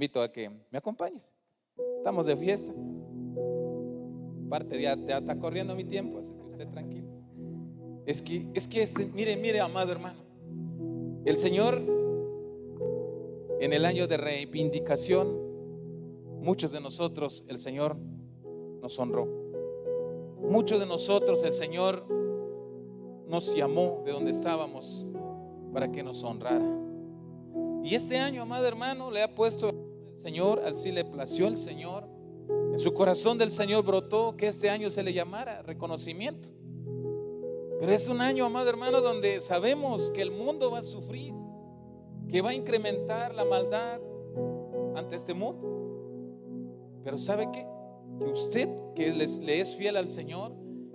invito a que me acompañes. Estamos de fiesta. Aparte ya está corriendo mi tiempo, así que usted tranquilo. Mire, amado hermano, el Señor en el año de reivindicación, muchos de nosotros el Señor nos honró. Muchos de nosotros el Señor nos llamó de donde estábamos para que nos honrara. Y este año, amado hermano, le ha puesto el Señor, así le plació el Señor. En su corazón del Señor brotó que este año se le llamara reconocimiento. Pero es un año, amado hermano, donde sabemos que el mundo va a sufrir, que va a incrementar la maldad ante este mundo. Pero ¿sabe qué? Que usted que le es fiel al Señor,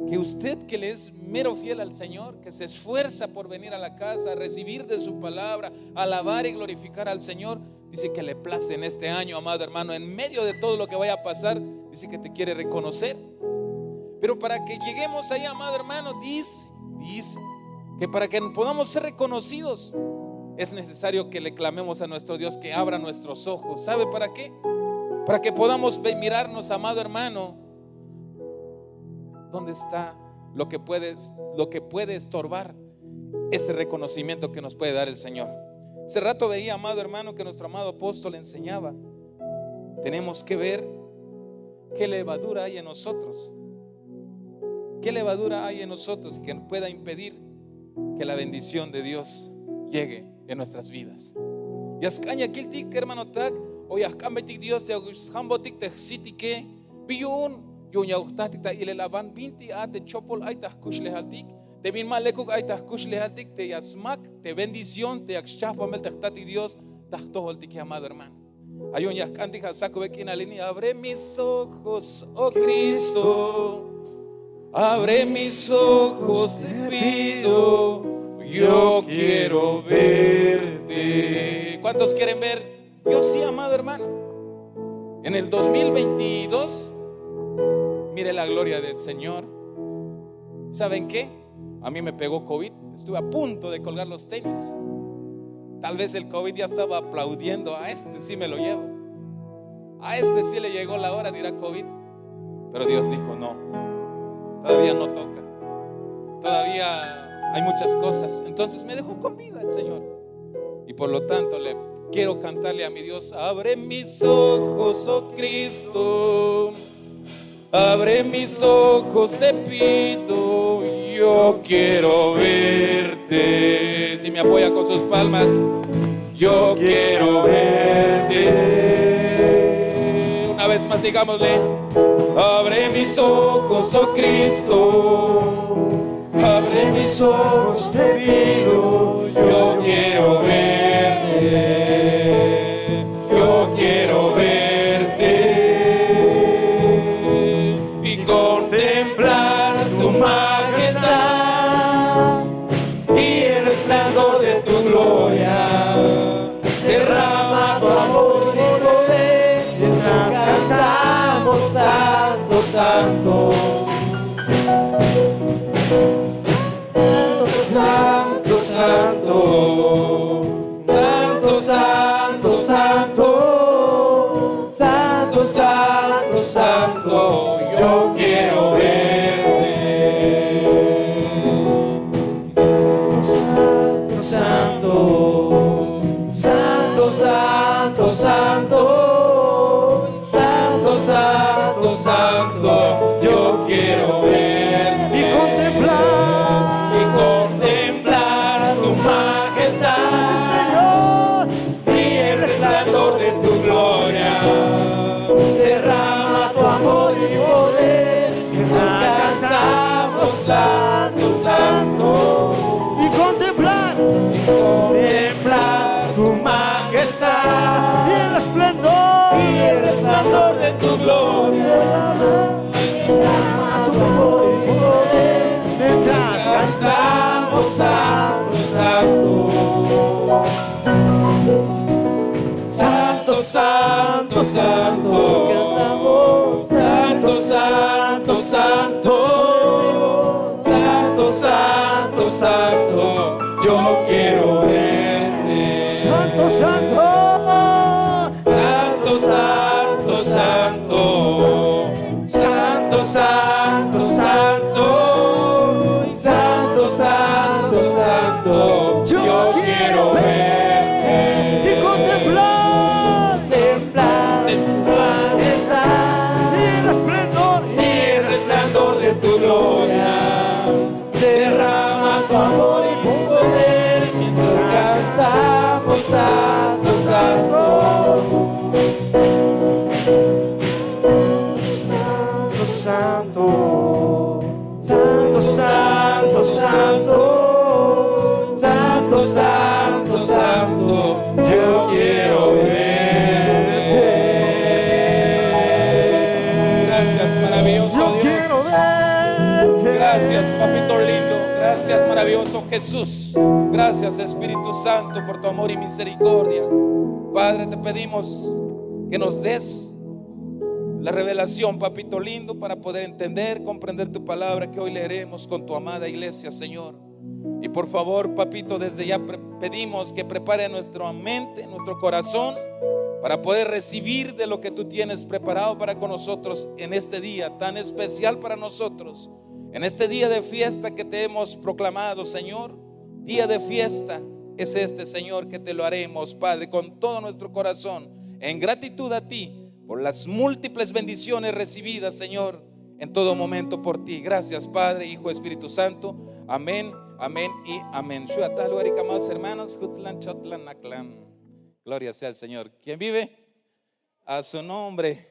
que usted que le es mero fiel al Señor, que se esfuerza por venir a la casa, a recibir de su palabra, a alabar y glorificar al Señor, dice que le place en este año, amado hermano, en medio de todo lo que vaya a pasar, dice que te quiere reconocer. Pero para que lleguemos ahí, amado hermano, dice que para que podamos ser reconocidos es necesario que le clamemos a nuestro Dios que abra nuestros ojos. ¿Sabe para qué? Para que podamos mirarnos, amado hermano, ¿dónde está lo que puede estorbar ese reconocimiento que nos puede dar el Señor? Hace rato veía, amado hermano, que nuestro amado apóstol enseñaba. Tenemos que ver qué levadura hay en nosotros. ¿Qué levadura hay en nosotros que pueda impedir que la bendición de Dios llegue en nuestras vidas? Yaskaña kiltik, hermano tak, o yaskambetik Dios te agusambotik te xitike, piyun, yo yautatik ta ilelaban binti a te chopol aitas kushlehaltik, te bin malekuk aitas kushlehaltik, te yasmak, te bendición, te yakshapamel te xtati Dios, tahtoholtik, amado hermano. Ayun yaskantik hasaku bekin alini, abre mis ojos, oh Cristo. Abre mis ojos, te pido, yo quiero verte. ¿Cuántos quieren ver? Yo sí, amado hermano. En el 2022, mire la gloria del Señor. ¿Saben qué? A mí me pegó COVID. Estuve a punto de colgar los tenis. Tal vez el COVID ya estaba aplaudiendo. A este sí me lo llevo. A este sí le llegó la hora de ir a COVID. Pero Dios dijo no. Todavía no toca. Todavía hay muchas cosas. Entonces me dejó con vida el Señor. Y por lo tanto le quiero cantarle a mi Dios. Abre mis ojos, oh Cristo. Abre mis ojos, te pido. Yo quiero verte. Si me apoya con sus palmas. Yo quiero verte. Una vez más digámosle. Abre mis ojos, oh Cristo, abre mis ojos, te pido, yo quiero verte, yo quiero verte y contemplar tu majestad y el resplandor de tu gloria, derrama tu amor y poder, mientras cantamos Santo, Santo, Santo, Santo, Santo, Santo, Santo, Santo, Santo, Santo, yo quiero verte. Santo, Santo, Santo, Santo, Santo. Santo, Santo, yo quiero ver y contemplar tu majestad, sí, Señor, y el resplandor de tu gloria. Derrama tu amor y poder, mientras cantamos Santo, Santo, y contemplar tu majestad y el resplandor de tu gloria, tu amor y poder, mientras cantamos Santo, Santo, Santo, Santo, Santo, cantamos Santo, Santo, Santo, Santo, Santo, Santo, yo quiero verte. Santo, Santo, Santo, amor y tu poder, mientras cantamos santo, santo. Santo, santo, santo, santo, santo, santo, santo, yo quiero verte. Gracias, maravilloso Dios. Gracias, papito lindo. Gracias, maravilloso Jesús. Gracias, Espíritu Santo, por tu amor y misericordia. Padre, te pedimos que nos des la revelación, papito lindo, para poder entender, comprender tu palabra que hoy leeremos con tu amada iglesia, Señor. Y por favor, papito, desde ya pedimos que prepare nuestra mente, nuestro corazón, para poder recibir de lo que tú tienes preparado para con nosotros en este día tan especial para nosotros, en este día de fiesta que te hemos proclamado, Señor. Día de fiesta es este, Señor, que te lo haremos, Padre, con todo nuestro corazón, en gratitud a ti por las múltiples bendiciones recibidas, Señor, en todo momento por ti. Gracias, Padre, Hijo, Espíritu Santo. Amén, amén y amén. Hermanos, gloria sea al Señor. ¿Quién vive? A su nombre.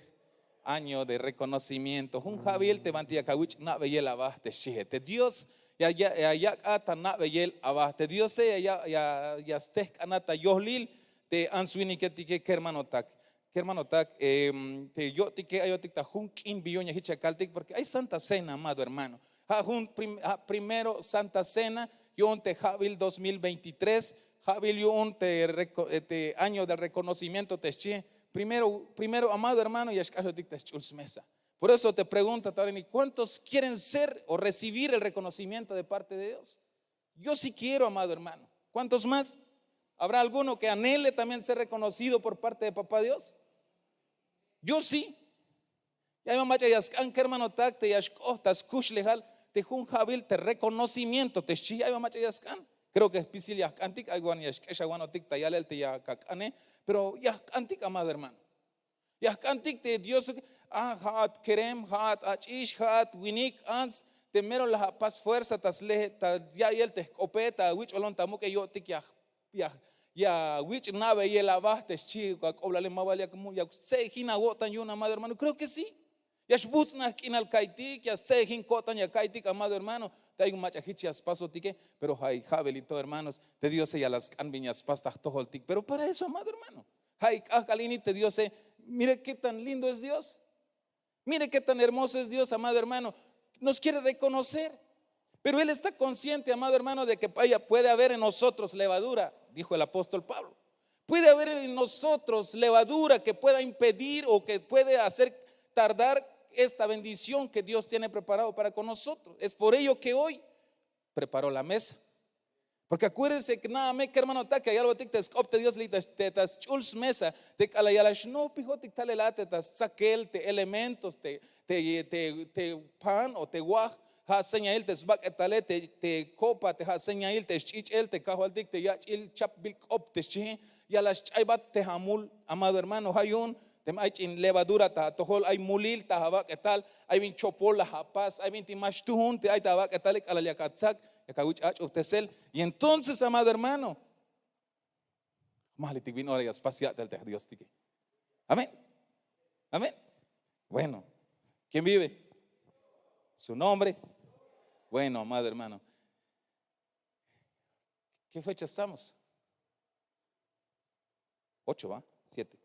Año de reconocimiento. Un Javier te mantia kawich na beyel abaste shihete. Dios ya ata na beyel abaste. Dios ya stek anata yohlil te answini que tike hermanotak. Hermanotak, te yo tike ayotik ta junkin billoña hichakaltik, porque hay Santa Cena, amado hermano. Primero Santa Cena, yo te Jabil 2023, Jabil yo te año de reconocimiento te chie. Primero, amado hermano, y mesa. Por eso te pregunto, ¿cuántos quieren ser o recibir el reconocimiento de parte de Dios? Yo sí quiero, amado hermano. ¿Cuántos más? ¿Habrá alguno que anhele también ser reconocido por parte de Papá Dios? Yo sí. Ya mamá ya yaskan hermano tak te yashkohtas kush lejal te jun jabil te reconocimiento te chi ya mamá ya yaskan. Creo que es pisil yaskantik aywan yashkeshaguanotik tayalel te yakakane, pero yaskantik, amado hermano. Yaskantik te Dios hat kerem hat achish hat winik ans te mero la paz fuerza tas le ta ya yel te copeta which olon tamu que yo tik ya which nave y el abaste chico coblale mabalia como ya se hina gotan yo, amado hermano. Creo que sí. Ya shbusna kinal kaitik ya se hin kotan ya kaitik, amado hermano. Te hay un machajichas paso tique, pero hay jabelito, hermanos, te Dios ya las canviñas pastas todo el tic. Pero para eso, amado hermano, hay calini te Dios, mire qué tan lindo es Dios. Mire qué tan hermoso es Dios, amado hermano. Nos quiere reconocer. Pero Él está consciente, amado hermano, de que puede haber en nosotros levadura, dijo el apóstol Pablo. Puede haber en nosotros levadura que pueda impedir o que puede hacer tardar esta bendición que Dios tiene preparado para con nosotros. Es por ello que hoy preparó la mesa. Porque acuérdense que nada me que hermano que hay algo te escopte Dios le te tas chuls mesa te calayalash no pijote te late tas saquel te elementos te pan o te guaj ha señal te sbak etale te copa te ha señal te chich el te cajo al tic te ya el chap bil op te chi ya las chaibat te hamul, amado hermano, hayun te hay in levadura ta tohol hay mulil ta haba que tal hay bin chopol la hapas hay bin timash tuhun te hay tabak etale kalayakatsak y entonces, amado hermano, amén, amén. Bueno, ¿quién vive? Su nombre. Bueno, amado hermano, ¿qué fecha estamos? 8, ¿va? 7.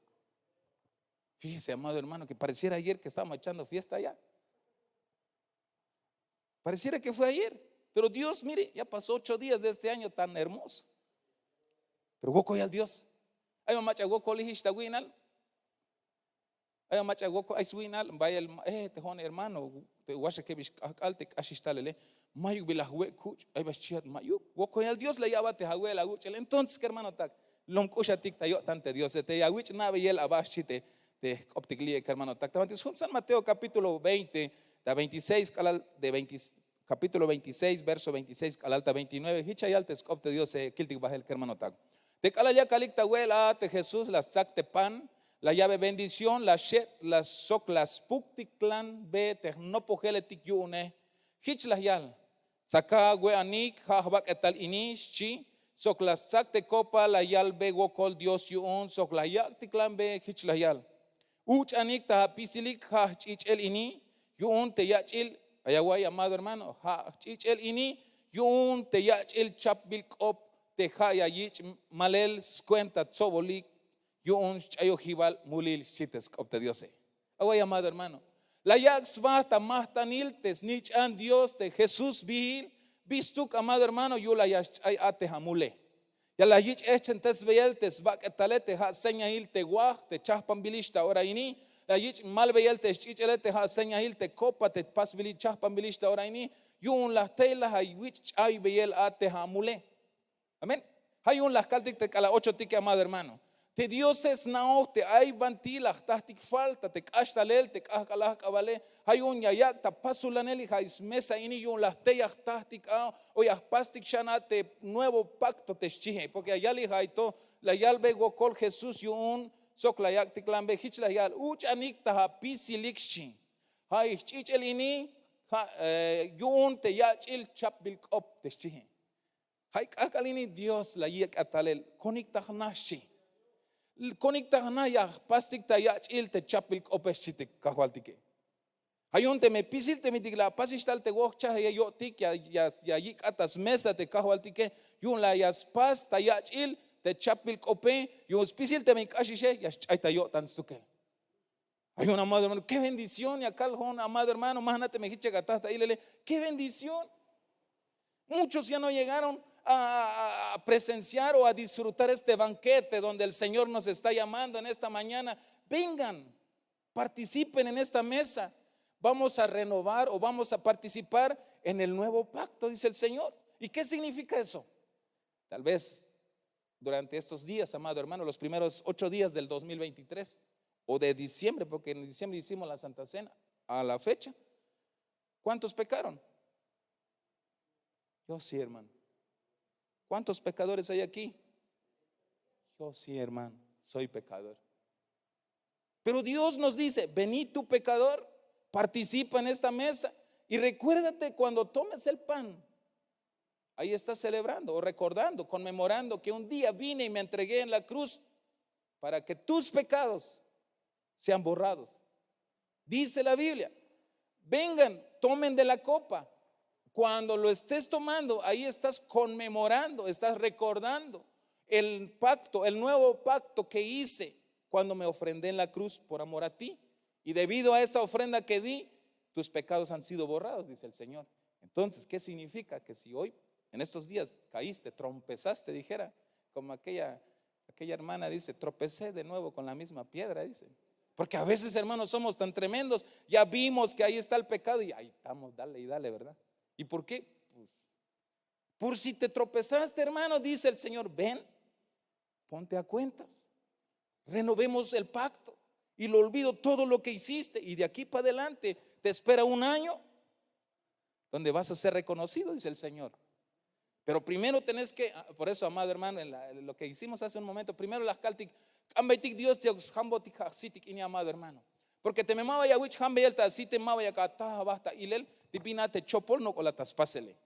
Fíjese, amado hermano, que pareciera ayer que estábamos echando fiesta allá. Pareciera que fue ayer. Pero Dios, mire, ya pasó 8 días de este año tan hermoso. Pero woko ya Dios. Ay mamacha woko lihista winal. Ay mamacha woko ay swinal. Vaya el te hone hermano. Te washa que biskalte ashistalele. Mayuk bilahwe kuch. Ay baschiat mayuk. Woko ya Dios le llava te hawe la guchel. Entonces, ¿qué hermano tak? Lom kusha tik tayo tante Dios. Te yawich nave yel abashite. Te optiklie hermano tak. Tamantis San Mateo capítulo 20, da 26 calal de 26. Capítulo 26, verso 26 al alta 29. Hichayaltes copte Dios kiltik bajel hermano tag. Te cala ya calicta huela te Jesús las zacte pan, la llave bendición, la shet, las soc, las puktik clan be te no pogele tik yune. Hich la yal. Saca we anik hahbak etal inish chi. Sok las tzak te copa la yal be wokol Dios yuun. Sok la yak tiklan be hich la yal. Uch anik ta pisilik ha chichel ini. Yuun te yachil. Ayaway amado hermano. Ha chichel ini. Yuun te yachil chap bilk op. Te haya yich malel cuenta tzobolik. Yuun chayo hibal mulil chites opte Diose. Away amado hermano. La yax basta mahtaniltes nich an Dios te Jesús vil. Bistuk amado hermano yo la yax ay ate hamule. Ya la yich echen tes beyeltes bak etalete ha seña il te guaj te chahpan bilista ahora ini. La yich mal beyeltes chichelete ha seña il te copa te pas bilit chahpan bilista ahora ini. Yun las telas hay wich ay beyel ate hamule. Amén. Hay un las caltic te cala 8 tique amado hermano. Te Dios es nao te ay bantila tastic falta te castalel te cascalas cabale hay un yayak ta pasulaneli hais mesa ini yun las teyak tastic o yas pastic shana te nuevo pacto te chije porque ayali haito la yalbe gokol Jesús yun sok la yak tiklambe hich la yal uch anik ta pisilikchi hay chichel ini yun te yachil chapbil kop te chije hay kakalini Dios la yak atalel konikta nashi Conecta na ya pastik ta ya chil te chapil opeschitik kahwaltike. Hayun te me pisil te mitigla pasistal te wokcha ya yotik ya yik atas mesa te kahwaltike yun la ya pas ta ya chil te chapil ope yun pisil te me kashishe ya chaita yotan stukel. Hayun amado hermano, qué bendición ya caljon amado hermano, más te me hiche gatasta ilele, qué bendición. Muchos ya no llegaron a presenciar o a disfrutar este banquete donde el Señor nos está llamando en esta mañana. Vengan, participen en esta mesa. Vamos a renovar o vamos a participar en el nuevo pacto, dice el Señor. ¿Y qué significa eso? Tal vez durante estos días, amado hermano, los primeros 8 días del 2023 o de diciembre, porque en diciembre hicimos la Santa Cena, a la fecha, ¿cuántos pecaron? Yo sí, hermano. ¿Cuántos pecadores hay aquí? Yo sí, hermano, soy pecador. Pero Dios nos dice, vení tu pecador, participa en esta mesa y recuérdate cuando tomes el pan. Ahí estás celebrando o recordando, conmemorando que un día vine y me entregué en la cruz para que tus pecados sean borrados. Dice la Biblia, vengan, tomen de la copa. Cuando lo estés tomando, ahí estás conmemorando, estás recordando el pacto, el nuevo pacto que hice cuando me ofrendé en la cruz por amor a ti. Y debido a esa ofrenda que di, tus pecados han sido borrados, dice el Señor. Entonces, ¿qué significa? Que si hoy, en estos días, caíste, tropezaste, dijera, como aquella hermana dice, tropecé de nuevo con la misma piedra, dice. Porque a veces, hermanos, somos tan tremendos, ya vimos que ahí está el pecado y ahí estamos, dale y dale, ¿verdad? ¿Y por qué? Pues, por si te tropezaste, hermano, dice el Señor, ven, ponte a cuentas, renovemos el pacto y lo olvido todo lo que hiciste y de aquí para adelante te espera un año donde vas a ser reconocido, dice el Señor. Pero primero tenés que, por eso, amado hermano, en lo que hicimos hace un momento, primero las caltic, ambaitik Dios te hambotik hasitik ini amado hermano. Porque te memaba ya wich hambe yelta así te maba ya kata basta ilel tipina te chopol no colatas pásele.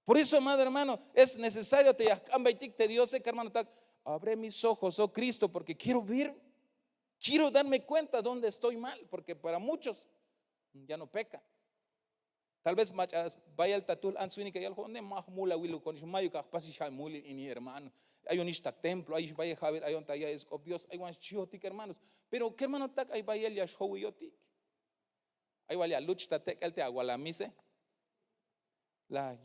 Por eso, amado hermano, es necesario te ambaitik te Dios que hermano tak abre mis ojos, oh Cristo, porque quiero ver, quiero darme cuenta dónde estoy mal, porque para muchos ya no peca. Tal vez vaya el tatul ansuini que ya el jonde mahmula wilu con mayo ka pasi muli ini hermano. Hay un istak templo, hay vaya Javier, hay un talla es Dios, hay un chiotic hermanos. Pero qué hermano tak hay vaya el yashou yotic. Hay vaya luch tatek el te agua la mise. La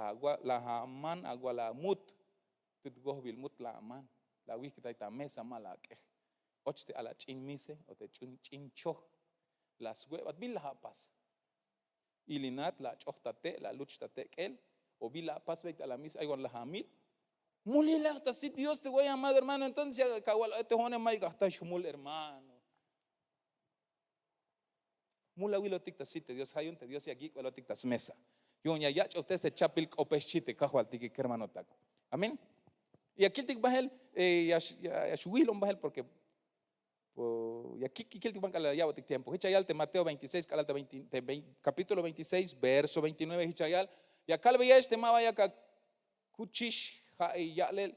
agua la haman agua la mut. Tit gohbil mut la aman. La wiki ta mesa mala ke. Ochte ala chin mise o te chin cho. Las huevas bil la pas. Ilinat la chohtate la luch tatek el o bila pas veit a la misa hay la hamil. Mulila hasta si Dios te voy a amar hermano, entonces te jone mai gasta shumul hermano. Mula wilo tikta site Dios hay un te Dios y aquí lo tiktas mesa. Yo ya usted te chapil opeshite kahual tiki hermano tak. Amén. Y aquí tik bahel ya shuilon bahel porque y aquí kiltik ban kala ya tik tiempo. Hichayal te Mateo 26 capítulo 26 verso 29 hichayal Ya calveyesh te maba ya kuchish ha yalel,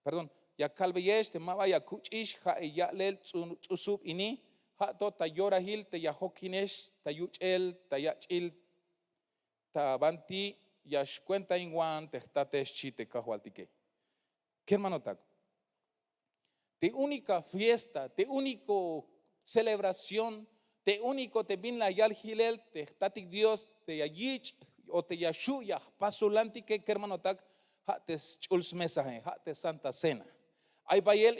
perdón, ya calveyesh te maba ya kuchish ha yalel tsusub ini, ha to tayora hil te ya hokinesh tayuchel tayachil tabanti yash cuenta inguan te chite cajualtique. ¿Qué hermano taco? De única fiesta, de único celebración, de único te bin la yal hilel, te tatik Dios, te yayich o te yashu ya pasulanti que hermano tak, ha te chuls mensaje, ha te santa cena. Ay bayel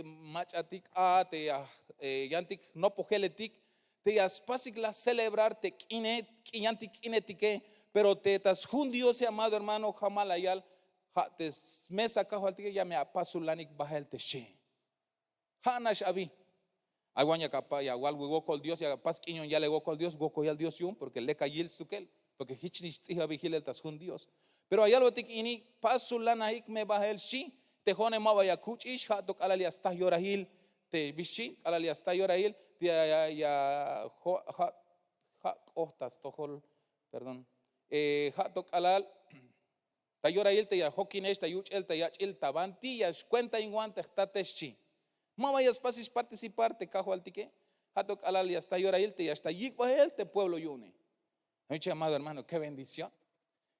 machatik a te yantik no pogeletik, te yaspasik la celebrar te kine yantik kinetike, pero te tas jundios amado hermano jamalayal. Ha te mesa cajualtique ya me apasulanik bahel te she. Ha nash abi. Aguanya capa ya igual gokol Dios ya pas quiñon ya le gokol Dios goko ya Dios yum porque le cayil sukel porque hichnis tiha vigil tas jun Dios. Pero allá lo tik ini pasulanaik me bahel shi te jone ma vaya kuchish ha tok alali hasta yorahil te bishi alali hasta yorahil ya ha ohtas tohol perdón ha tok alal tayora il te ya hokinesh tayuch el tayachil tabanti ya cuenta inguan te tateshi mama ya pasis participar te cajo altique hatok alal ya está yora il te ya está yik el te pueblo yune. Mucho amado hermano, qué bendición,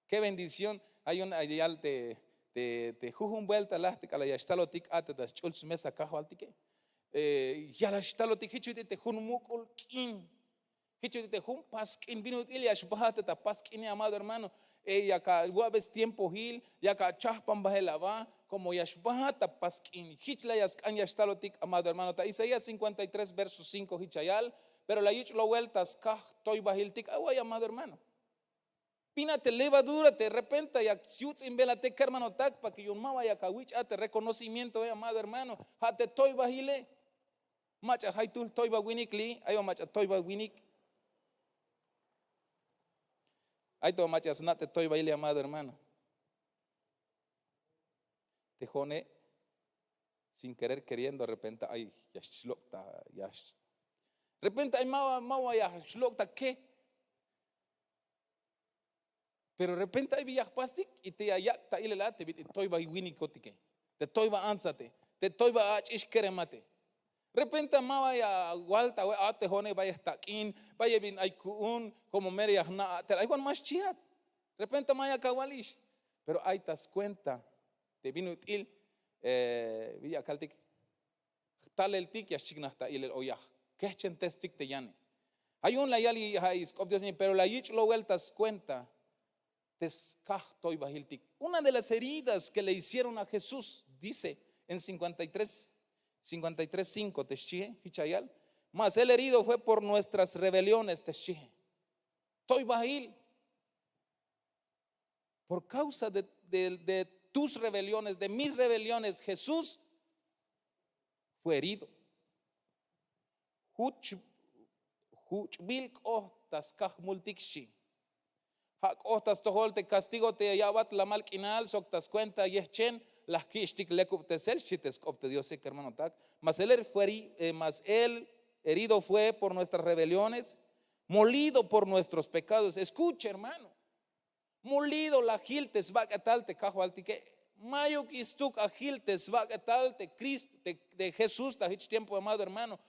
qué bendición. Hay un ideal te jujun vuelta las kala ya está lo tik ate das chuls mesa cajo altique ya la está lo tik hichute te jun mukul kin hichute te jun paskin binut il ya shbahate ta paskin amado hermano. Ya ka guabes tiempo hil ya ka chahpan bajelava como yashbahata paskin hichla yaskan yashtalotik amado hermano ta Isaías 53 verso 5 hichayal pero la yich lo vueltas kah toy bahiltik away amado hermano pina te levadura te repenta ya chuts imbelate hermano tak pa que yo mama ya ka wich ate reconocimiento amado hermano hate toy bahile macha haitul toy ba winikli ayo macha toy ba winik. Ay, todo machas no te estoy baile amado hermano. Te jone sin querer queriendo de repente ay ya shlokta ya de repente ay mawa ya shlokta qué pero de repente hay via plastic y te ayakta ilela te estoy ba winikotike te estoy ba ansate te estoy ba achish keremate repente mawa ya walta te jone vaya takin vaya bin ay kuun como meria na te hay más chiat repente maya kawalish pero hay tas cuenta te vino util villa kaltik tal el tik ya chigna ta il oya kechen testik te yane hay un la yali hay scop Dios pero la yich lo vueltas cuenta tes toy bahiltik. Una de las heridas que le hicieron a Jesús dice en 53:5 Teshie, Hichayal, mas el herido fue por nuestras rebeliones, Teshie. Toy Bahil, por causa de tus rebeliones, de mis rebeliones, Jesús fue herido. Huchbilk ohtas kaj multikshi. Hak ohtas tohol te castigo te yabat la malkinal soktas cuenta yechen. Las kishtik lekupte sel chites opte Dios sé que hermano tak mas él herido fue por nuestras rebeliones molido por nuestros pecados. Escuche hermano, molido la giltes bagatal te cajo altique mayo kistuk a giltes bagatal te Cristo de Jesús ta hich tiempo amado hermano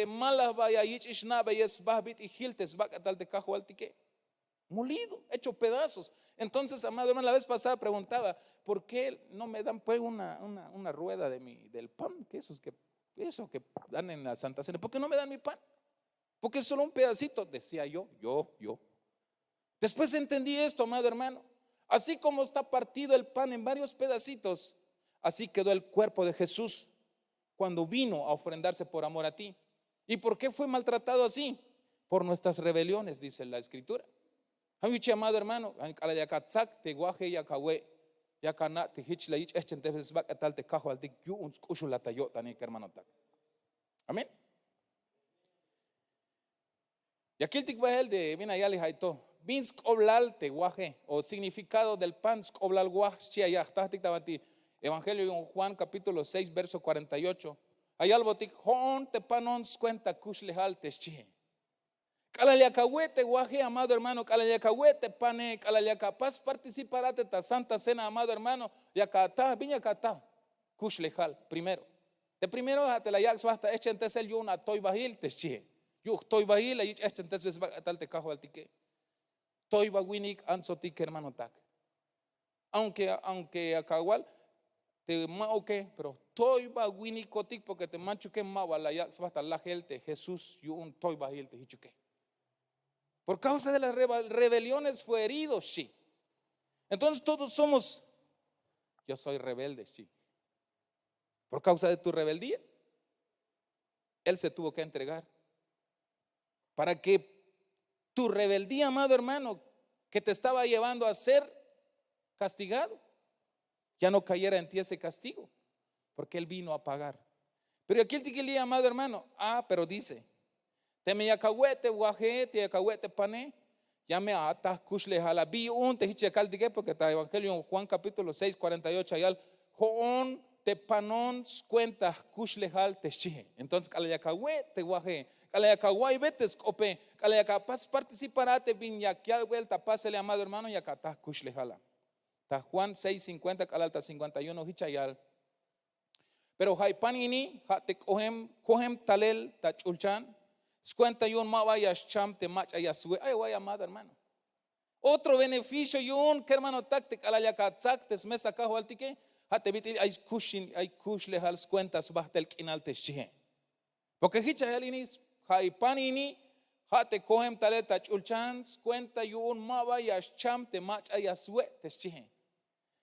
malas vaya hich ishna bayes bahbit y giltes bagatal te cajo altique molido, hecho pedazos. Entonces, amado hermano, la vez pasada preguntaba, ¿por qué no me dan pues una rueda del pan? Que eso que dan en la Santa Cena. ¿Por qué no me dan mi pan? Porque es solo un pedacito, decía yo. Después entendí esto, amado hermano. Así como está partido el pan en varios pedacitos, así quedó el cuerpo de Jesús cuando vino a ofrendarse por amor a ti. ¿Y por qué fue maltratado así? Por nuestras rebeliones, dice la Escritura. Amado hermano, te guaje ya kawe ya kana te hich la hich echen te besbak atal te kajo al dik yu uns kushula tayo tani hermano tak. Amén. Y aquí el tik bahel de vina yali haito binsk oblal te guaje o significado del pan oblal guaj chia ya tahtik tabanti Evangelio de Juan capítulo 6 verso 48. Hay algo tik hon te panons cuenta kush lehal te chie. Calaliacahuete, guaje, amado hermano, calaliacahuete, pane, calaliacapaz, participarate ta Santa Cena, amado hermano, yacata, viña cata, kushlejal, primero. De primero, te la yax basta, echentes el yo una toy bajil, te chie. Yo toy bajil, y echentes ves tal te cajo al tique. Toy baguinik, ansotique, hermano, tac. Aunque acá igual, te mao que, pero toy baguinik cotic, porque te mancho que mawa la yax basta la gente, Jesús, yo un toy bajil, te hichuque. Por causa de las rebeliones fue herido, sí. Entonces todos somos, yo soy rebelde, sí. Por causa de tu rebeldía, Él se tuvo que entregar. Para que tu rebeldía, amado hermano, que te estaba llevando a ser castigado, ya no cayera en ti ese castigo, porque Él vino a pagar. Pero aquí el tiquilía, amado hermano, pero dice, te me yacahuete, guaje, te yacahuete, pane, ya me atas, kushle, jalabí, te hiche caldique, porque está Evangelio en Juan capítulo 6, 48, ayal, joón, te panon, cuentas, kushle, jal, te chije. Entonces, calayacahuete, guaje, calayacahuay, vetes, cope, calayacapaz, participarate, viñaquial, vuelta, pásele, amado hermano, yacatás, kushle, jala. Está Juan 6, 50, calalta 51, hichayal. Pero haipanini, te cohem talel, tachulchan. Cuenta yo un mavayas cham te macha ya sue. Ay, vaya amado hermano. Otro beneficio yo que hermano tactic a la yacatzak tes mesa cajo altique. Hate viti ay kush le hals cuentas bahtel kinal te chihe. Porque hicha helinis haipanini hate cohem taleta chulchans cuenta yo un mavayas cham te macha ya sue te chihe.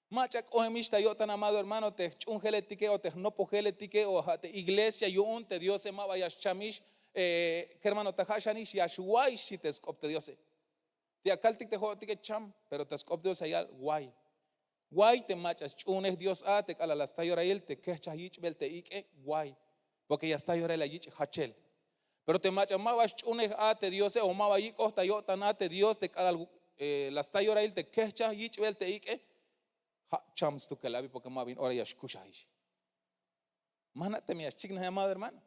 Macha kohemista yo tan amado hermano te chungeletike o te nopogeletike o hate iglesia yo un te Dios mavayas chamish. Que hermano tajashanish yashuay si te escopte Dios te acaltic te jote que cham pero te escopte Dios allá guay te machas chunes Dios te cala la está llorail te quecha yich bel te ike guay porque ya está llorail yich hachel pero te machas mavas chunes te Dios o mavayik osta yo tan te Dios te cala la está llorail te quecha yich bel te ike chams tu que la vi porque mavin ora yashkusha ish manate mi chigna amado hermano.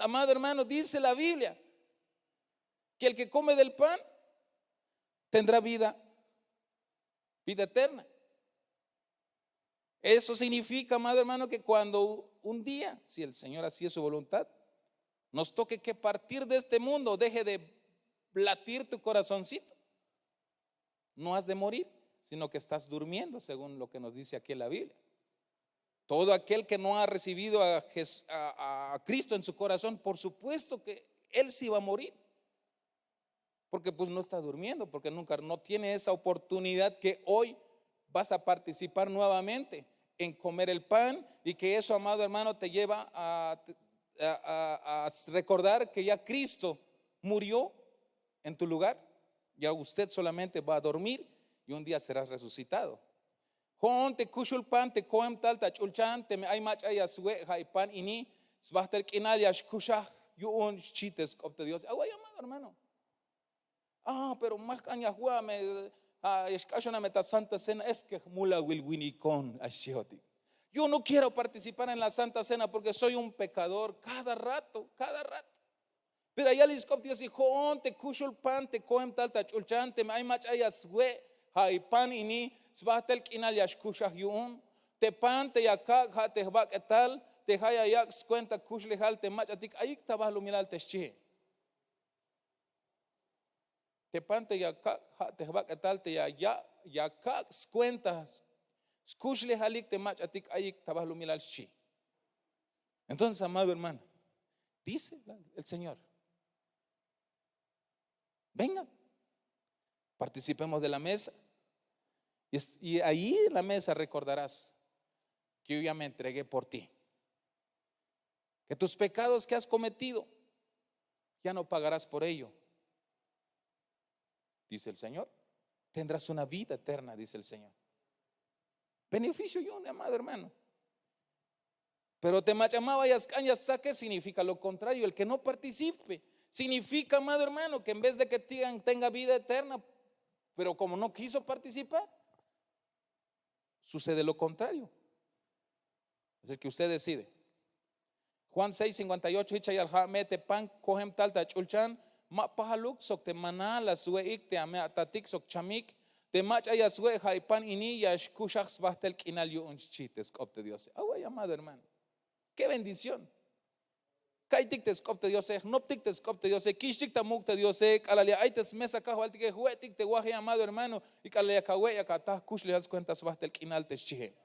Amado hermano, dice la Biblia que el que come del pan tendrá vida eterna. Eso significa, amado hermano, que cuando un día, si el Señor así es su voluntad, nos toque que partir de este mundo, deje de latir tu corazoncito, no has de morir, sino que estás durmiendo, según lo que nos dice aquí en la Biblia. Todo aquel que no ha recibido a Cristo en su corazón, por supuesto que él sí va a morir. Porque pues no está durmiendo, porque nunca no tiene esa oportunidad que hoy vas a participar nuevamente en comer el pan y que eso, amado hermano, te lleva a recordar que ya Cristo murió en tu lugar. Ya usted solamente va a dormir y un día serás resucitado. Hon te kushul pan te koem tal ta chulchan te me ay mach ay asue hay pan ini sbahter kinal yash kushah yu un chites opte Dios. Agua amado hermano. Pero más caña jua me eskashona meta Santa Cena es que mula will winikon ashioti. Yo no quiero participar en la Santa Cena porque soy un pecador cada rato. Pero allá les copte Dios y hon te kushul pan te koem tal ta chulchan te me ay mach ay asue hay pan ini sbahtel kinal yashkushah yun te pan te yakak ha te bak etal te haya yak cuenta kushlehal te machatik ayik tabah luminal te shie te pan te yakak ha te bak etal te yakak cuenta kushlehalik te machatik ayik tabah luminal shie. Entonces, amado hermano, dice el Señor, venga, participemos de la mesa. Y ahí en la mesa recordarás que yo ya me entregué por ti, que tus pecados que has cometido ya no pagarás por ello, dice el Señor. Tendrás una vida eterna, dice el Señor. Beneficio yo, amado hermano. Pero te machamaba y ascañas saque significa lo contrario. El que no participe significa, amado hermano, que en vez de que tenga vida eterna, pero como no quiso participar, sucede lo contrario. Es que usted decide. Juan 6, 58, hicha y alja mete pan, cohem tal tachulchan, ma pahaluk sok te manala sueik te ame atatik sok chamik, te mach aya sue haipan ini ya shkushaks bahtel kinal yu unchites copte Dios. Agua amado hermano. Qué bendición. Kaitik te skopte Dios, noptik te skopte Dios, kishtik te mukte Dios, kalalia aites mesa kahualtik que huetik te guaje amado hermano, y kalalia kahueya kata kush le das cuentas bahtel kinal te shije.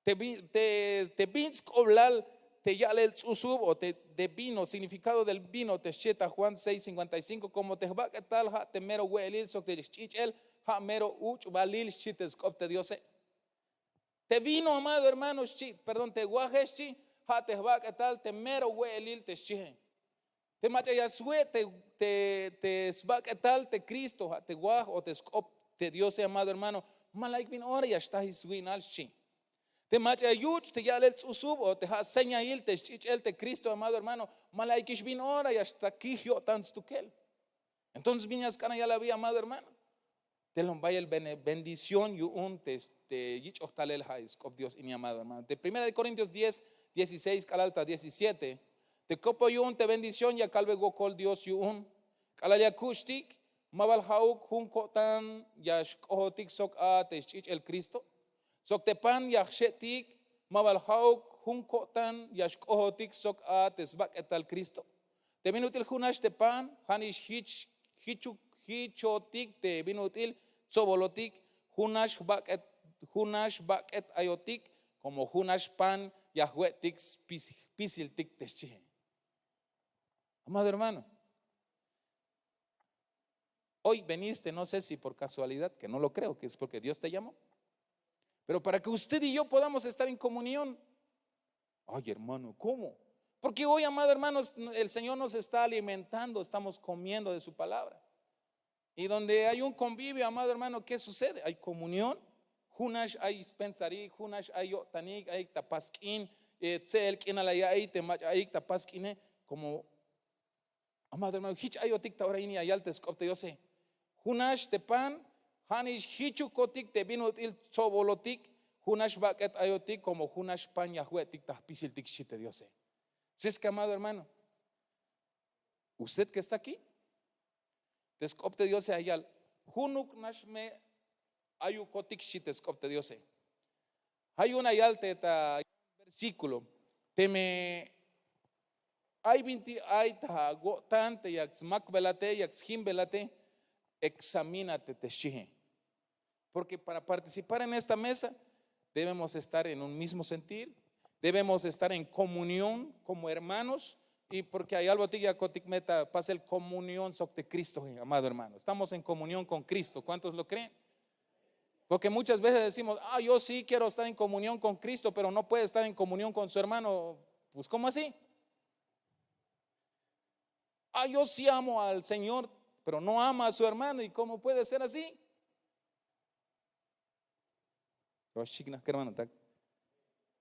Te bins koblal te yale el usub o te de vino, significado del vino te sheta Juan 6:55, como te va que tal ha te mero huelil sok te chichel ha mero uch balil shites kopte Dios. Te vino amado hermano shit, perdón, te guaje shi ha te va que tal te mero huelil te shije. Te macha ya sue te sba que tal te Cristo ha te guaj o te skop te Dios amado hermano, malaik bin ora ya está hiswin al shi. Te macha yuch te yale el usub o te ha seña il te chichel te Cristo amado hermano, malaikish bin ora ya está kijio tan stukel. Entonces viñas cana ya la vi amado hermano. Te lo vaya el bendición y un te yich ochtalel hais cop Dios y mi amado hermano. De 1 Corintios 10:16 calalta 17. Te copo yun te bendición ya calve gokol Dios yun. Calaya kushtik mabal hauk hun kotan ya shkohotik sok a te chich el Cristo. Sok te pan ya shetik mabal hauk hun kotan ya shkohotik sok a te sbak etal Cristo. Te minutil hunash te pan hanish hichotik te minutil sobolotik hunash baket ayotik como hunash pan yahuetik pisiltik tesche. Amado hermano, hoy veniste, no sé si por casualidad, que no lo creo, que es porque Dios te llamó, pero para que usted y yo podamos estar en comunión. Ay hermano, ¿cómo? Porque hoy, amado hermano, el Señor nos está alimentando, estamos comiendo de su palabra. Y donde hay un convivio, amado hermano, ¿qué sucede? Hay comunión. Hunash hay pensari, hunash hay yotanik, hay tapaskin, tzel kinalaya hay temach hay tapaskin, como amado hermano, hich ayotik tauraini ayaltes kopte yo sé. Hunash tepan, hanish hichu kotik te binutil sobolotik, hunash baket ayotik como hunash pan yahuetik tahpisiltik shite Dios sé. Si es que, amado hermano, usted que está aquí, descopte Dios ayal, hunuk nashme ayukotik shitescopte Dios. Hay una ayal teta versículo, teme hay 20 hay ta gotante yax makbelate yax himbelate, examínate te. Porque para participar en esta mesa debemos estar en un mismo sentir, debemos estar en comunión como hermanos. Y porque hay algo ya cotic meta pasa el comunión sobre Cristo, amado hermano. Estamos en comunión con Cristo. ¿Cuántos lo creen? Porque muchas veces decimos, yo sí quiero estar en comunión con Cristo, pero no puede estar en comunión con su hermano. Pues ¿cómo así? Yo sí amo al Señor, pero no ama a su hermano. ¿Y cómo puede ser así?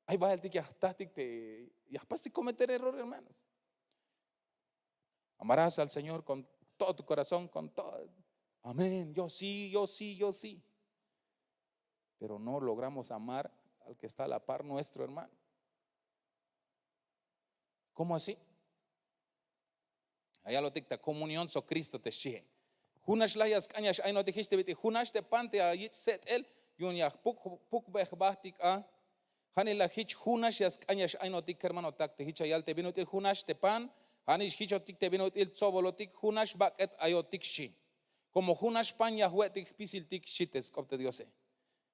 Ahí va el tic y hasta cometer error, hermanos. Amarás al Señor con todo tu corazón, con todo. Amén. Yo sí. Pero no logramos amar al que está a la par nuestro hermano. ¿Cómo así? Allá lo dicta comunión so Cristo te shie. Hunash layas cañas ay no te dijiste vete hunash te pante a yit set el yun ya puk beh bahtik a hanila hich hunash yas cañas ay no te hermano tak te hich ayal te vino te hunash te pan. Hanish hichotik te vino il tsobolotik hunash baket ayotik shi. Como hunash pan yahuetik pisiltik shites copte Dios.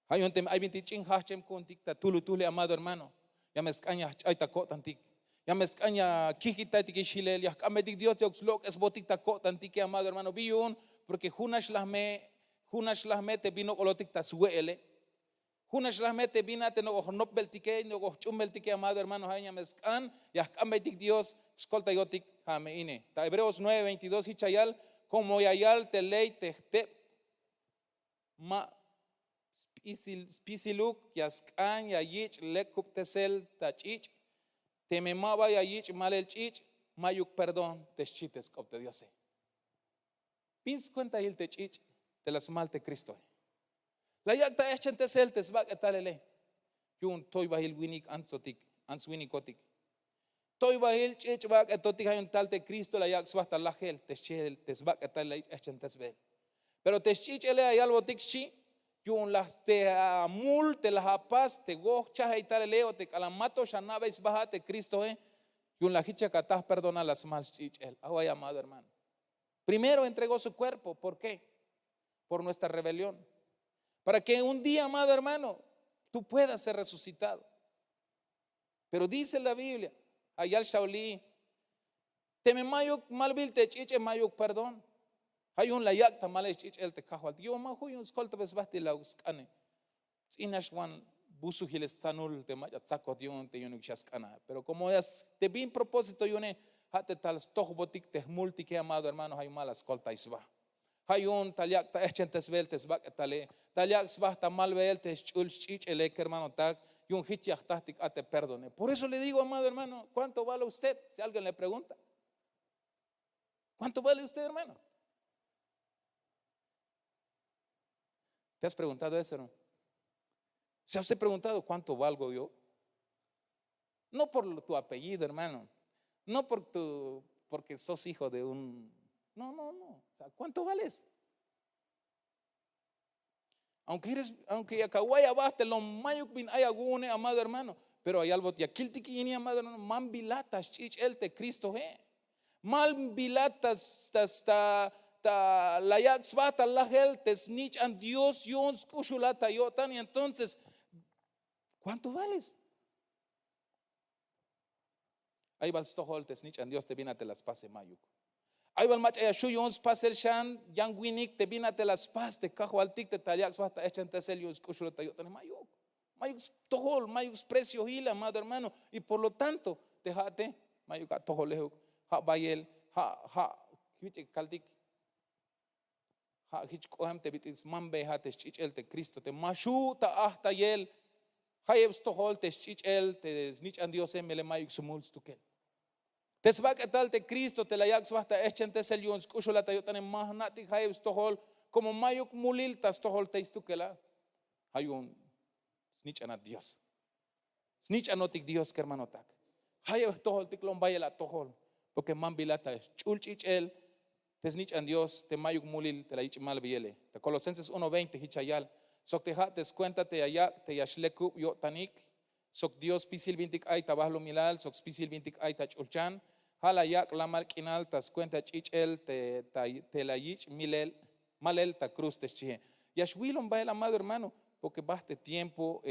Hay un tema, hay 20 hachem kuntik ta tulu amado hermano. Ya me escaña chaita kotantik. Ya me escaña kikita tik shilel ya kametik Dios ya uxlok es botik ta kotantik amado hermano. Biun porque hunash lahme te vino olotik ta suele. Hunash lahme te vina te no beltike no chumbeltike amado hermano. Ya me escan ya kametik Dios escolta yotik jameine. Ta Hebreos 9:22 hichayal como yayal te ley te ma spisiluk yaskan yayich lekup tesel tachich te memaba yayich malel chich mayuk perdón te chites copte Dios. Pins cuenta il te chich te las malte Cristo. La yakta echen tesel tesbak etalele. Yun toy bahil winik ansotik answinikotik. Toy bahil chich bak etoti hay un tal te Cristo la yak swasta la gel te chel te sbak etal la echen tesbel. Pero te chich ele hay algo tikchi yun las te amul te la paz te go chaja y tal leo te calamato shanaba isbaha te Cristo yun la hicha katah perdona las mal chich el. Agua amado hermano. Primero entregó su cuerpo, ¿por qué? Por nuestra rebelión. Para que un día, amado hermano, tú puedas ser resucitado. Pero dice la Biblia, Ayal Shauli, teme mayuk malbil te chiche mayuk perdón. Hay un layak tamale chiche el te kahwal. Yo ma huy un skolta besbasti la uskane. Inashwan busu hilestanul te maya tsako dion te yunuk shaskana. Pero como es te bin propósito yune hate tal stoch botik te multi que amado hermano hay mala skolta isba. Hay un talyak ta echen tesbel tesbak tale. Talyak sbah ta malbel te chul chiche el hermano tak. Y un hitchak táctic te perdone. Por eso le digo, amado hermano, ¿cuánto vale usted? Si alguien le pregunta, ¿cuánto vale usted, hermano? ¿Te has preguntado eso, hermano? ¿Se ha usted preguntado cuánto valgo yo? No por tu apellido, hermano. No porque sos hijo de un... No. O sea, ¿cuánto vales? Aunque Yakawaya baste lo mayuk bin ayagune, amado hermano, pero hay algo que aquel tiquini, amado hermano, man bilatas chich el te Cristo mal bilatas ta la yaxbata la gel te snitch an Dios yons kushulata yotan, y entonces ¿cuánto vales? Ahí va el stohol te snitch an Dios te viene te las pase mayuk. Ahí va el match ayashu yons pasel shan yang winik te viene te las pas te cajo altik te taliax basta echen te sel yons kushulata yotan mayuk. Mayuk tohol mayuk precio hila, amado hermano, y por lo tanto dejate mayuk tohol lehu ha bayel ha hiche kaldik ha hich kohem te bitis mambe ha te chichel te Cristo te mashu ta ahta yel hayeb tohol te chichel te snich an Dios mele mayuk sumuls tukel. Tesbak etal te Cristo te la yak basta echen te sel yons kushulata yotan mahnati hayeb tohol como mayuk mulil tas tohol te istukela hayun snitch anat Dios. Snitch anotik Dios que hermano tak. Hayeb tohol tiklon bayela tohol porque man bilata chul chichel te snitch an Dios te mayuk mulil te la ich mal biele. Te Colosenses 1:20 hichayal sok te hat descuenta te allá te yashlekub yo tanik sok Dios pisil 20 ay tabahlo milal sok pisil 20 ay tachulchan hala yak la mal kinal tas cuenta chichel te la ich milel malel ta cruz te chie. Yashwilon bayela, amado hermano, porque baste tiempo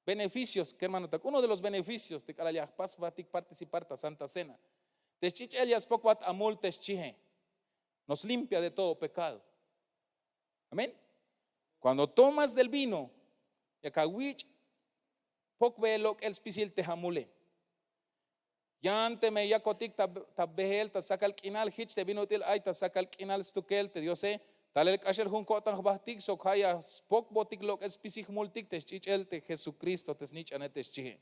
beneficios que hermano, uno de los beneficios de Kalayah Paz Batik participar ta Santa Cena Techich Elias Pokwat Amul Techije nos limpia de todo pecado. Amén. Cuando tomas del vino yakawich pokvelok el spisil te hamule yante me yakotik tabehel ta sakal kinal hich te vinotil ay ta sakal kinal stukel te diose talel kasher hun kotang bahtik sokhaya spok botik lok espisik multik te chichel te Jesucristo te snich anet chije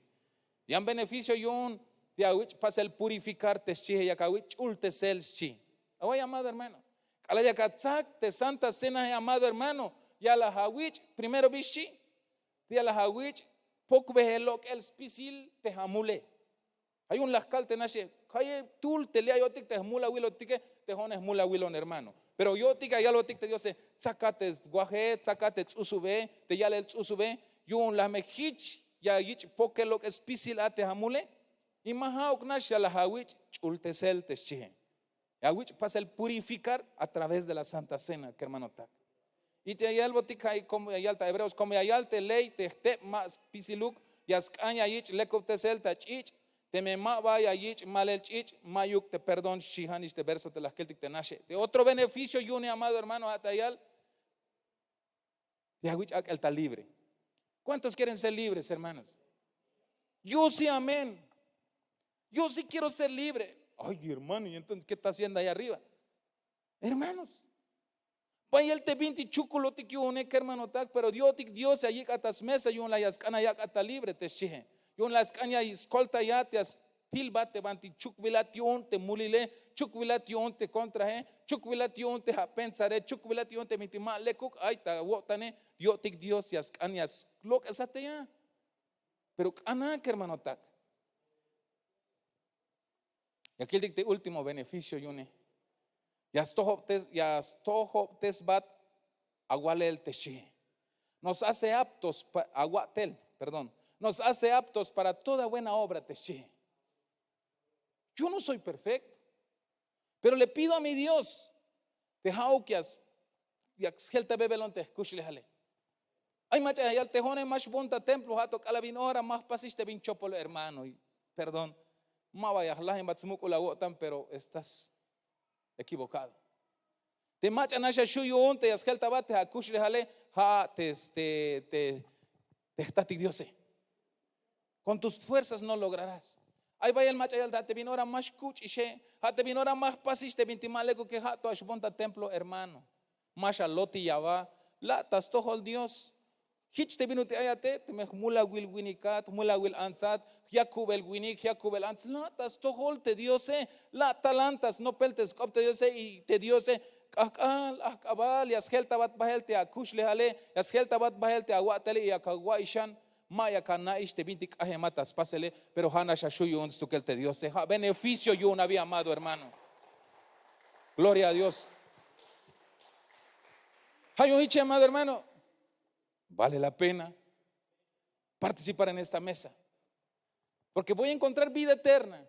yan beneficio yun te awich pasel purificar te chije yakawich ulte sel chi away, amado hermano, kalaya katzak te Santa Cena, amado hermano, ya la hawich primero bishi ya la hawich pok behelok el spisil te hamule. Hay un lascal te nashe, hay tul te lea yotik te mula wilo tike te jones mula wilon hermano. Pero yo tika ya lo tik te diose tzakate guaje, tzakate tzusube, te yale el tzusube, yun la mejich ya yich poke lo espisil ate hamule, y maha oknash ya la hawich chulte sel te chihe. Ya wich pasa el purificar a través de la Santa Cena, que hermano tak. Y te ayal botika y como ayalta hebreos como ayal te ley te más pisiluk yaskanya yich lekop te sel ta chich te me vaya yich malel chich mayuk te perdón shihanish te verso te las keltik te nashe. De otro beneficio yune, amado hermano, atayal de awich el ta libre. ¿Cuántos quieren ser libres, hermanos? Yo sí, amén. Yo sí quiero ser libre. Ay, hermano, ¿y entonces qué está haciendo ahí arriba? Hermanos, vaya el te vinti chuculo te que hermano tak, pero Dios allí atas mesa y un la yaskana ya ata libre te chihe. Y un la escaña y escolta ya te tilbate banti chukvilation te mulile, chukvilation te contrahe, chukvilation te pensare, chukvilation te mitima lekuk ay ta wotane diotik Dios yas kanyas lok esateya. Pero anak hermano tak. Y aquí el último beneficio yune. Ya stohoptes bat aguale el teshi. Nos hace aptos aguatel, perdón. Nos hace aptos para toda buena obra teshi. Yo no soy perfecto, pero le pido a mi Dios, dejao que as gelta bebelon te escuchle. Ay macha ya te jone más bunta templo hato calabinora más pasiste binchopolo hermano y perdón. Ma vayas la en batsmuko la gotan, pero estás equivocado. Te macha nasha shuyo te as gelta bate hakushle hale ha te estás Dios. Con tus fuerzas no lograrás. Ahí vaya el macha ya te vinora más kuch y she, ha te vinora más pasiste bintimaleko que ha to ashbonta templo hermano. Masha loti ya va, la tas tohol Dios. Hich te vino te ayate, te me mula will winikat, mula will ansat, Jakub el winik, Jakub el ans, la tas tohol te diose, la talantas, no peltes cop te diose y te diose, akabal, y asgelta bat bahelte a kushle hale, y asgelta bat bahelte a watele y akagua ishan, maya kanaish te vintik ahematas, pásele, pero hana shashuyu uns tu que te diose, beneficio yo un había amado hermano. Gloria a Dios. Hay un hiche amado hermano. Vale la pena participar en esta mesa, porque voy a encontrar vida eterna,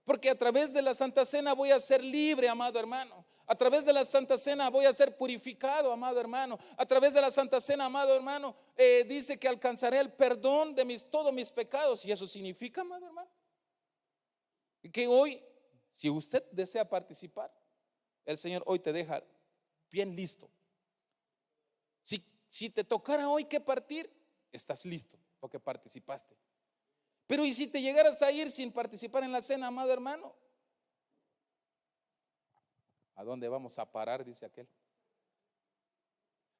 porque a través de la Santa Cena voy a ser libre, amado hermano. A través de la Santa Cena voy a ser purificado, amado hermano. A través de la Santa Cena, amado hermano, dice que alcanzaré el perdón de todos mis pecados. Y eso significa, amado hermano, que hoy, si usted desea participar, el Señor hoy te deja bien listo. Si te tocara hoy que partir, estás listo porque participaste. Pero ¿y si te llegaras a ir sin participar en la cena, amado hermano? ¿A dónde vamos a parar? Dice aquel.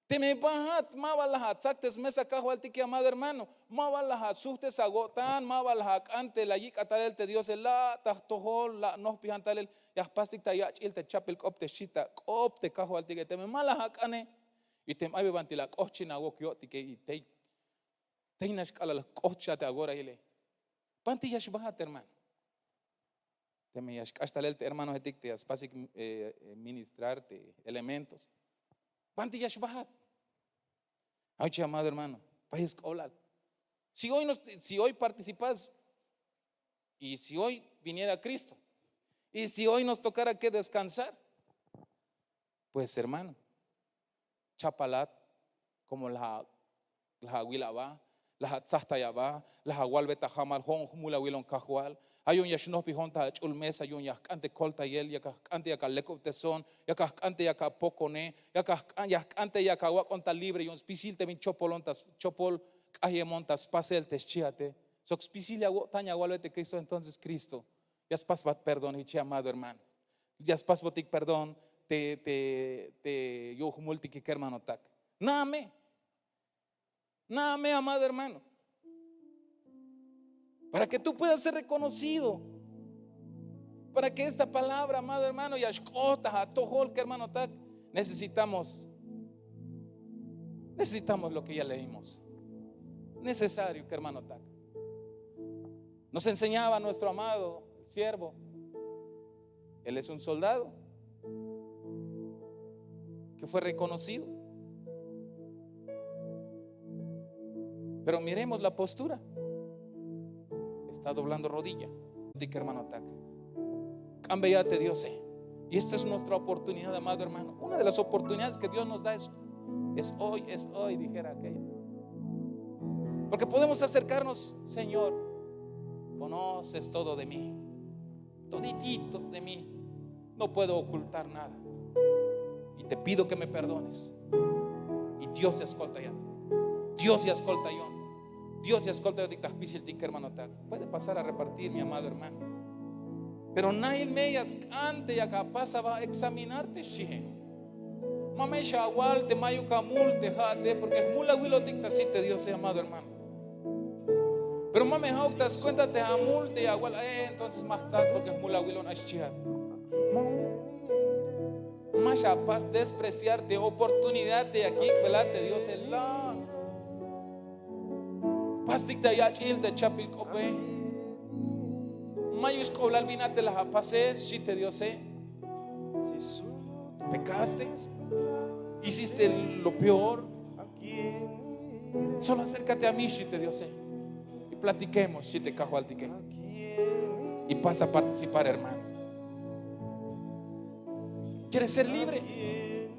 Te me bajas, mabalas tzaktes mesa cajo altiki, amado hermano. Mabalas asustes agotan, mabalas ante la yik atalel te Dios la tahtohol la nos pijantalel yaspasik tayach il te chapel opte shita opte cajo altiki te me malas akane. Y te me levanté la coche na wokyo tike y te inas cala la coche te agora ile. Panti yash bahat hermano. Te me yash hasta el hermano hetik te aspasik ministrarte elementos. Panti yash bahat. Ay amado hermano, país coblal. Si hoy participas y si hoy viniera Cristo y si hoy nos tocara que descansar, pues hermano, chapalat, como la aguilaba, la tzastayaba, la agualbeta jamal, hon mula wilon cajual, hay un yashnopi honta chulmesa, hay un yacante colta y él, yacante yacaleco teson, yacante yacapocone, yacante yacagua conta libre, y un spisil te vin chopolontas, chopol, cajemontas, pasel te chiate, so spisil taña agualbete Cristo, entonces Cristo, yaspas bat perdón, y amado hermano, yaspas botic perdón. Yo multi que hermano tak. Name, amado hermano. Para que tú puedas ser reconocido. Para que esta palabra, amado hermano, yashkota, atohol que hermano tak, necesitamos lo que ya leímos. Necesario que hermano tak. Nos enseñaba nuestro amado siervo. Él es un soldado que fue reconocido. Pero miremos la postura. Está doblando rodilla. Dice hermano Tac. Cámbiate Dios. Y esta es nuestra oportunidad, amado hermano. Una de las oportunidades que Dios nos da es hoy, dijera aquella. Porque podemos acercarnos, Señor, conoces todo de mí, toditito de mí, no puedo ocultar nada. Y te pido que me perdones. Y Dios se escolta ya. Dios se escolta yo. Dios se escolta yo. Hermano, puede pasar a repartir, mi amado hermano. Pero nadie me ante ya capaz va a examinarte, shije. Mame shawal te mayo camul te jate, porque es mula huilo dictacite Dios, amado hermano. Pero mame jautas, cuéntate a multe, igual, entonces más tarde porque es mula wilon ashchia. Más capaz despreciar de oportunidad de aquí, velate Dios el la. Pastic de allá chil de chapil cope. Mayus coblal vinate las apaces, si te Dios pecaste, hiciste lo peor. Solo acércate a mí, si te Dios y platiquemos, si te cajo al tique. Y pasa a participar, hermano. ¿Quieres ser libre?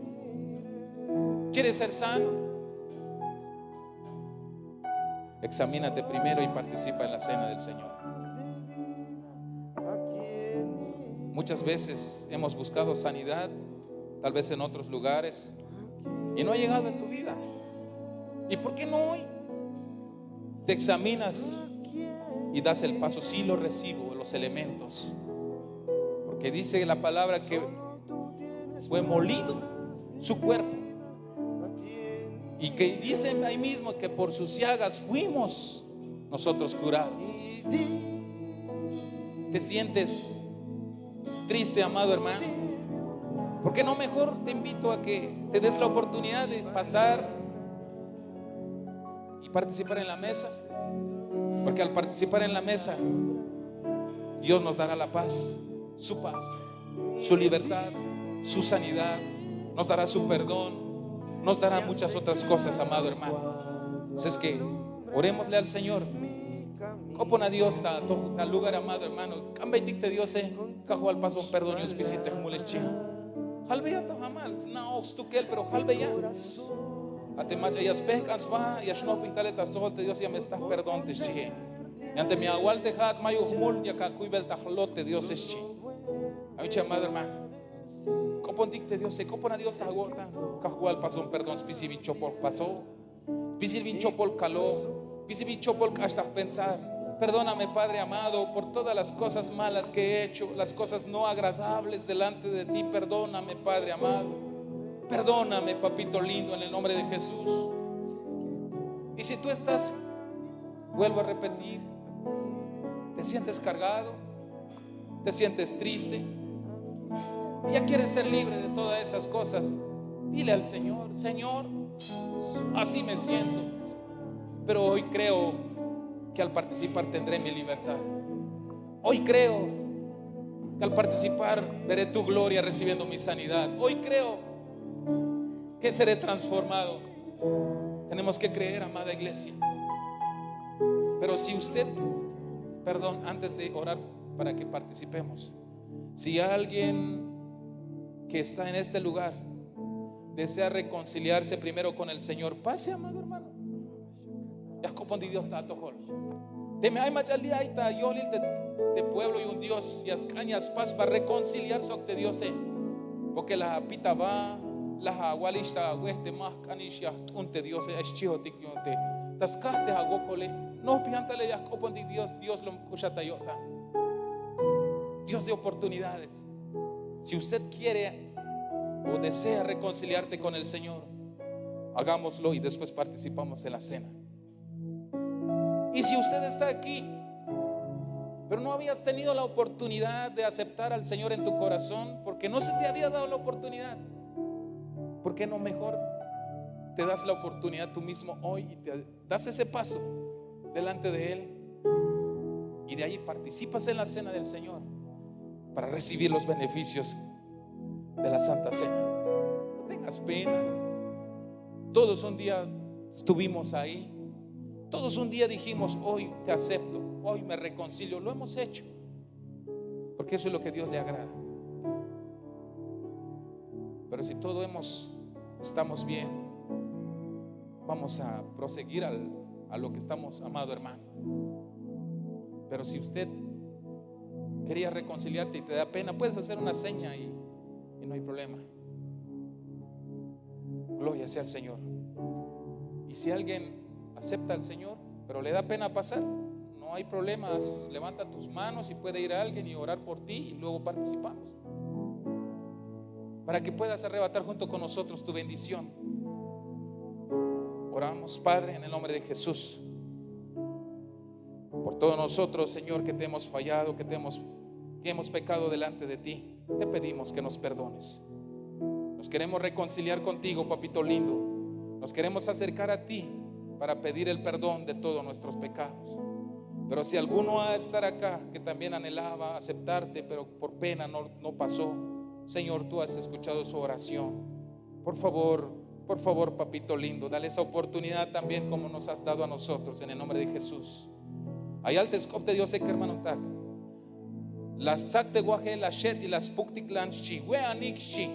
¿Quieres ser sano? Examínate primero y participa en la cena del Señor. Muchas veces hemos buscado sanidad, tal vez en otros lugares, y no ha llegado en tu vida. ¿Y por qué no hoy? Te examinas y das el paso. Sí, lo recibo, los elementos, porque dice la palabra que fue molido su cuerpo, y que dice ahí mismo que por sus llagas fuimos nosotros curados. ¿Te sientes triste, amado hermano? ¿Por qué no mejor te invito a que te des la oportunidad de pasar y participar en la mesa? Porque al participar en la mesa, Dios nos dará la paz, su libertad, su sanidad, nos dará su perdón, nos dará muchas otras cosas, amado hermano. Entonces que orémosle al Señor. Copon a Dios tal lugar, amado hermano. Cambaitik te Dios cajo al paso perdón y auspicite mulechi. Halbeya tamal, no ostukel, pero halbeya. Atemacha y aspecas va y ashno pitaletas todo te Dios ya me estás perdón te chi. Y ante mi agual te hat mayo mul ya cacuibel tajlote Dios es chi. Amicha, amado hermano. Copon dicte Dios, copon a Dios agota. Cajual pasó un perdón, pisibin chopol pasó. Pisibin chopol caló. Pisibin chopol hasta pensar. Perdóname, Padre amado, por todas las cosas malas que he hecho, las cosas no agradables delante de ti. Perdóname, Padre amado. Perdóname, papito lindo, en el nombre de Jesús. Y si tú estás, vuelvo a repetir, te sientes cargado, te sientes triste, ya quieres ser libre de todas esas cosas, dile al Señor: Señor, así me siento, pero hoy creo que al participar tendré mi libertad. Hoy creo que al participar veré tu gloria recibiendo mi sanidad. Hoy creo que seré transformado. Tenemos que creer, amada iglesia. Pero si usted, perdón, antes de orar para que participemos, si alguien que está en este lugar desea reconciliarse primero con el Señor, pase, amado hermano. Ya como Dios está tojol. Deme hay machalía y ta yolil de pueblo y un Dios y as cañas paz para reconciliar sobre Dios, porque la pita va la agualista hueste más canisha unte Dios es chiho tikionte tascaste agokole no piantale ya como Dios lo escucha tayota. Dios de oportunidades. Si usted quiere o desea reconciliarte con el Señor, hagámoslo y después participamos en la cena. Y si usted está aquí, pero no habías tenido la oportunidad de aceptar al Señor en tu corazón, porque no se te había dado la oportunidad, ¿por qué no mejor te das la oportunidad tú mismo hoy y te das ese paso delante de Él? Y de ahí participas en la cena del Señor para recibir los beneficios de la Santa Cena. No tengas pena. Todos un día estuvimos ahí. Todos un día dijimos: hoy te acepto, hoy me reconcilio. Lo hemos hecho, porque eso es lo que a Dios le agrada. Pero si todos estamos bien, vamos a proseguir a lo que estamos, amado hermano. Pero si usted quería reconciliarte y te da pena, puedes hacer una seña y no hay problema. Gloria sea al Señor. Y si alguien acepta al Señor pero le da pena pasar, no hay problema. Levanta tus manos y puede ir a alguien y orar por ti, y luego participamos para que puedas arrebatar junto con nosotros tu bendición. Oramos, Padre, en el nombre de Jesús. Por todos nosotros, Señor, que te hemos fallado, que hemos pecado delante de ti, te pedimos que nos perdones. Nos queremos reconciliar contigo, papito lindo. Nos queremos acercar a ti para pedir el perdón de todos nuestros pecados. Pero si alguno ha de estar acá que también anhelaba aceptarte, pero por pena no pasó, Señor, tú has escuchado su oración. Por favor, papito lindo, dale esa oportunidad también como nos has dado a nosotros, en el nombre de Jesús. Hay altes cop de Dios, hermano tac. Las sac de guaje, la shet y las puktik lanchi, we anik chi.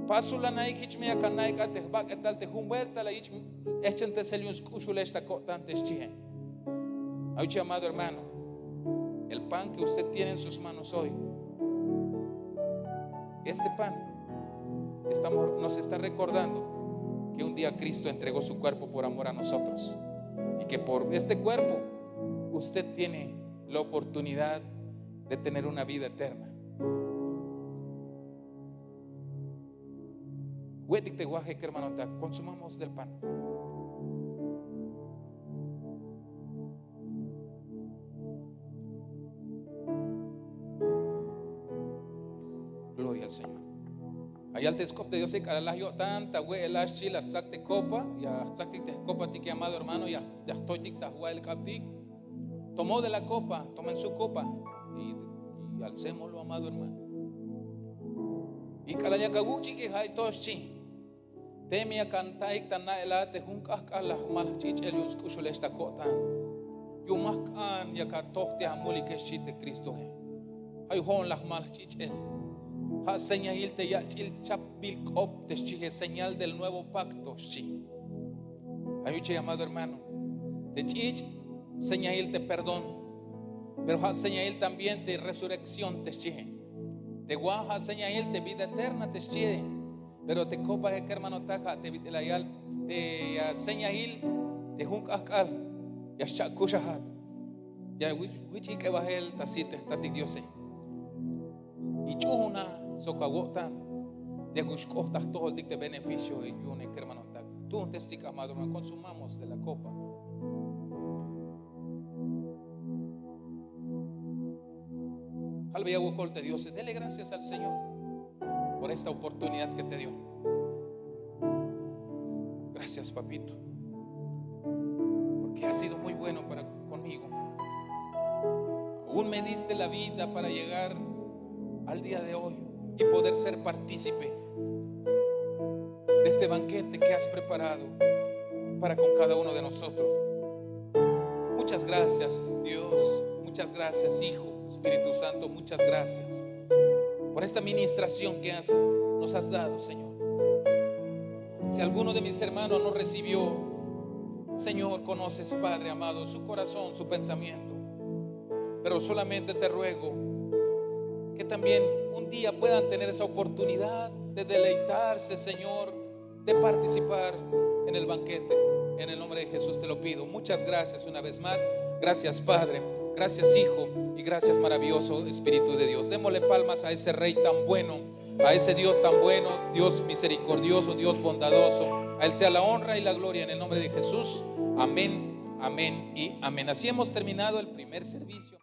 Pasula naik ich me akanaik ate bak etal te humberta la ich echente selius kushule esta cotantes chi. Ay, amado hermano, el pan que usted tiene en sus manos hoy, este pan nos está recordando que un día Cristo entregó su cuerpo por amor a nosotros, y que por este cuerpo usted tiene la oportunidad de tener una vida eterna. Huetic te guaje, que hermano, consumamos del pan. Gloria al Señor. Hay altes cop de Dios, que la yo tanta we el ashi la sacte copa, ya sacte copa ti que amado hermano, ya estoy dicta el captic. Tomó de la copa, tomen su copa y alcémoslo, amado hermano. Y calaya kaguchi que hay toshi. Temia cantai tana elate junkas kalah mal chich elius kushule esta kotan. Yumakan ya katohte amuli que shite Cristo he. Hay hon las mal chich el. Ha señal te ya chil chap bil kop te shije, señal del nuevo pacto shi. Hay un amado hermano. De chich señal de perdón, pero ha señal también de resurrección te shije. De guaja señal de vida eterna te shije. Pero te copa que hermano taja te vitelayal te señal de junkaskal ya shakushahat ya wichi que bajel tasite tatik diose y chuna sokawotan de gushkostas todo el dicte beneficio y yune que hermano taja. Tú un testigo, amado hermano, consumamos de la copa. Albe colte Dios, dele gracias al Señor por esta oportunidad que te dio. Gracias, papito, porque has sido muy bueno conmigo. Aún me diste la vida para llegar al día de hoy y poder ser partícipe de este banquete que has preparado para con cada uno de nosotros. Muchas gracias, Dios. Muchas gracias, Hijo, Espíritu Santo. Muchas gracias por esta ministración que nos has dado, Señor. Si alguno de mis hermanos no recibió, Señor, conoces, Padre amado, su corazón, su pensamiento. Pero solamente te ruego que también un día puedan tener esa oportunidad de deleitarse, Señor, de participar en el banquete. En el nombre de Jesús te lo pido. Muchas gracias una vez más. Gracias, Padre. Gracias, Hijo. Y gracias, maravilloso Espíritu de Dios. Démosle palmas a ese Rey tan bueno, a ese Dios tan bueno, Dios misericordioso, Dios bondadoso. A Él sea la honra y la gloria en el nombre de Jesús. Amén, amén y amén. Así hemos terminado el primer servicio.